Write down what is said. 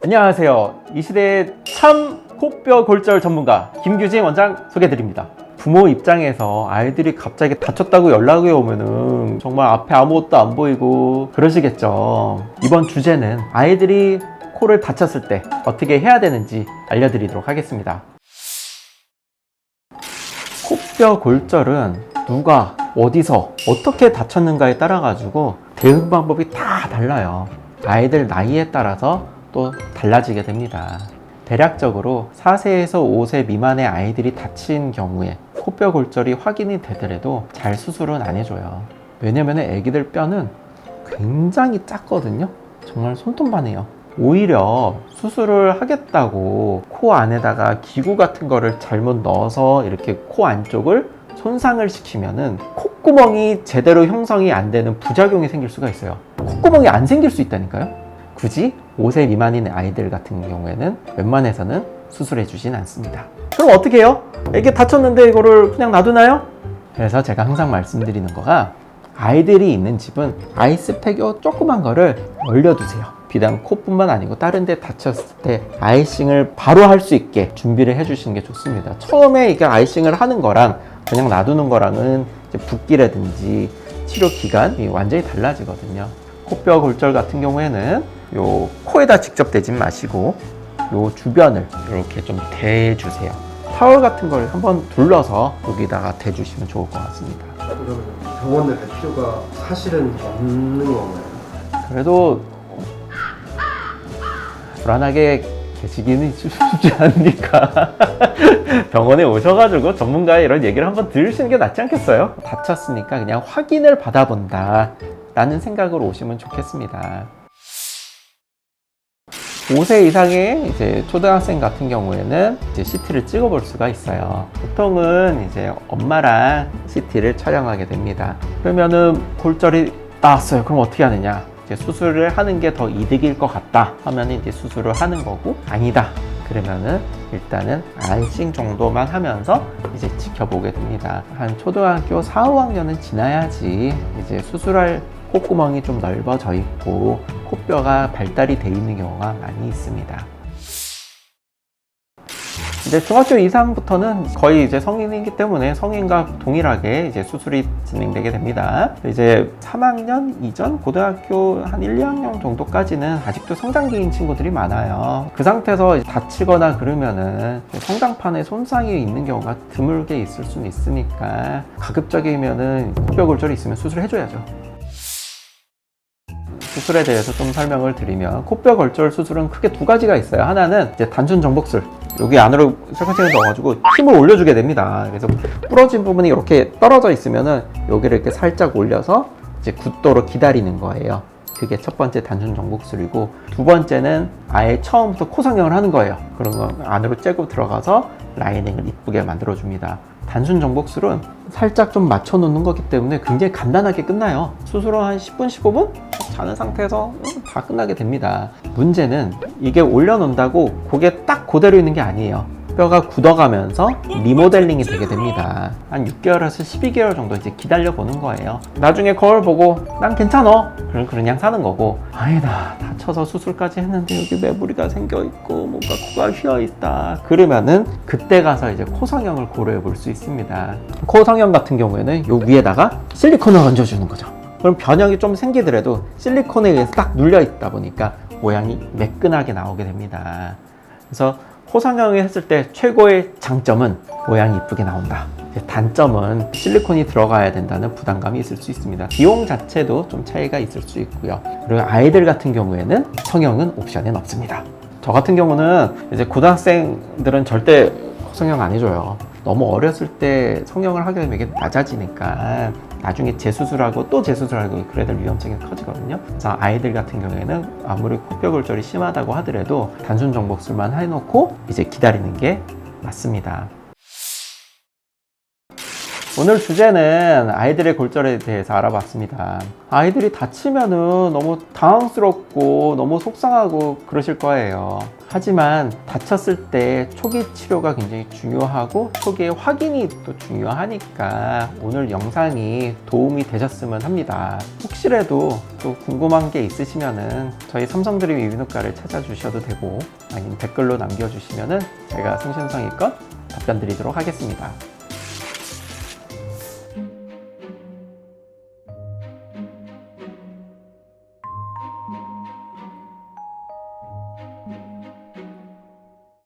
안녕하세요. 이 시대의 참 코뼈 골절 전문가 김규진 원장 소개드립니다. 부모 입장에서 아이들이 갑자기 다쳤다고 연락이 오면은 정말 앞에 아무것도 안 보이고 그러시겠죠. 이번 주제는 아이들이 코를 다쳤을 때 어떻게 해야 되는지 알려드리도록 하겠습니다. 코뼈 골절은 누가 어디서 어떻게 다쳤는가에 따라 가지고 대응 방법이 다 달라요. 아이들 나이에 따라서 또 달라지게 됩니다. 대략적으로 4세에서 5세 미만의 아이들이 다친 경우에 코뼈 골절이 확인이 되더라도 잘 수술은 안 해줘요. 왜냐면 애기들 뼈는 굉장히 작거든요. 정말 손톱만해요. 오히려 수술을 하겠다고 코 안에다가 기구 같은 거를 잘못 넣어서 이렇게 코 안쪽을 손상을 시키면은 콧구멍이 제대로 형성이 안 되는 부작용이 생길 수가 있어요. 콧구멍이 안 생길 수 있다니까요. 굳이 5세 미만인 아이들 같은 경우에는 웬만해서는 수술해 주진 않습니다. 그럼 어떻게 해요? 애기 다쳤는데 이거를 그냥 놔두나요? 그래서 제가 항상 말씀드리는 거가 아이들이 있는 집은 아이스팩 요 조그만 거를 얼려두세요. 비단 코뿐만 아니고 다른 데 다쳤을 때 아이싱을 바로 할 수 있게 준비를 해 주시는 게 좋습니다. 처음에 이게 아이싱을 하는 거랑 그냥 놔두는 거랑은 이제 붓기라든지 치료 기간이 완전히 달라지거든요. 코뼈 골절 같은 경우에는 요 코에다 직접 대진 마시고 요 주변을 이렇게 좀 대주세요. 타월 같은 걸 한번 둘러서 여기다가 대주시면 좋을 것 같습니다. 그러면 병원을 갈 필요가 사실은 없는 건가요? 그래도 불안하게 계시기는 쉽지 않으니까 병원에 오셔가지고 전문가의 이런 얘기를 한번 들으시는 게 낫지 않겠어요? 다쳤으니까 그냥 확인을 받아본다 라는 생각으로 오시면 좋겠습니다. 5세 이상의 이제 초등학생 같은 경우에는 이제 CT를 찍어볼 수가 있어요. 보통은 이제 엄마랑 CT를 촬영하게 됩니다. 그러면은 골절이 나왔어요. 그럼 어떻게 하느냐? 이제 수술을 하는 게 더 이득일 것 같다 하면 이제 수술을 하는 거고, 아니다 그러면은 일단은 안싱 정도만 하면서 이제 지켜보게 됩니다. 한 초등학교 4, 5학년은 지나야지 이제 수술할 콧구멍이 좀 넓어져 있고 코뼈가 발달이 돼 있는 경우가 많이 있습니다. 이제 중학교 이상부터는 거의 이제 성인이기 때문에 성인과 동일하게 이제 수술이 진행되게 됩니다. 이제 3학년 이전 고등학교 한 1, 2학년 정도까지는 아직도 성장기인 친구들이 많아요. 그 상태에서 다치거나 그러면은 성장판에 손상이 있는 경우가 드물게 있을 수는 있으니까 가급적이면은 코뼈 골절이 있으면 수술을 해줘야죠. 수술에 대해서 좀 설명을 드리면 코뼈 골절 수술은 크게 두 가지가 있어요. 하나는 이제 단순 정복술, 여기 안으로 설탕을 넣어가지고 힘을 올려주게 됩니다. 그래서 부러진 부분이 이렇게 떨어져 있으면은 여기를 이렇게 살짝 올려서 이제 굳도록 기다리는 거예요. 그게 첫 번째 단순 정복술이고, 두 번째는 아예 처음부터 코 성형을 하는 거예요. 그런 거 안으로 째고 들어가서 라이닝을 이쁘게 만들어줍니다. 단순 정복술은 살짝 좀 맞춰 놓는 거기 때문에 굉장히 간단하게 끝나요. 수술은 한 10분, 15분? 자는 상태에서 다 끝나게 됩니다. 문제는 이게 올려놓는다고 그게 딱 그대로 있는 게 아니에요. 뼈가 굳어가면서 리모델링이 되게 됩니다. 한 6개월에서 12개월 정도 이제 기다려 보는 거예요. 나중에 거울 보고 난 괜찮아 그럼 그냥 사는 거고, 아니다 다쳐서 수술까지 했는데 여기 매부리가 생겨 있고 뭔가 코가 휘어 있다 그러면은 그때 가서 이제 코 성형을 고려해 볼 수 있습니다. 코 성형 같은 경우에는 요 위에다가 실리콘을 얹어주는 거죠. 그럼 변형이 좀 생기더라도 실리콘에 의해서 딱 눌려 있다 보니까 모양이 매끈하게 나오게 됩니다. 그래서 코 성형을 했을 때 최고의 장점은 모양이 이쁘게 나온다. 단점은 실리콘이 들어가야 된다는 부담감이 있을 수 있습니다. 비용 자체도 좀 차이가 있을 수 있고요. 그리고 아이들 같은 경우에는 성형은 옵션에 없습니다. 저 같은 경우는 이제 고등학생들은 절대 코 성형 안 해줘요. 너무 어렸을 때 성형을 하게 되면 이게 낮아지니까 나중에 재수술하고 또 재수술하고 그래야 될 위험성이 커지거든요. 그래서 아이들 같은 경우에는 아무리 코뼈 골절이 심하다고 하더라도 단순 정복술만 해놓고 이제 기다리는 게 맞습니다. 오늘 주제는 아이들의 골절에 대해서 알아봤습니다. 아이들이 다치면은 너무 당황스럽고 너무 속상하고 그러실 거예요. 하지만 다쳤을 때 초기 치료가 굉장히 중요하고 초기의 확인이 또 중요하니까 오늘 영상이 도움이 되셨으면 합니다. 혹시라도 또 궁금한 게 있으시면은 저희 삼성드림 이비인후과를 찾아주셔도 되고 아니면 댓글로 남겨주시면은 제가 성심성의껏 답변 드리도록 하겠습니다.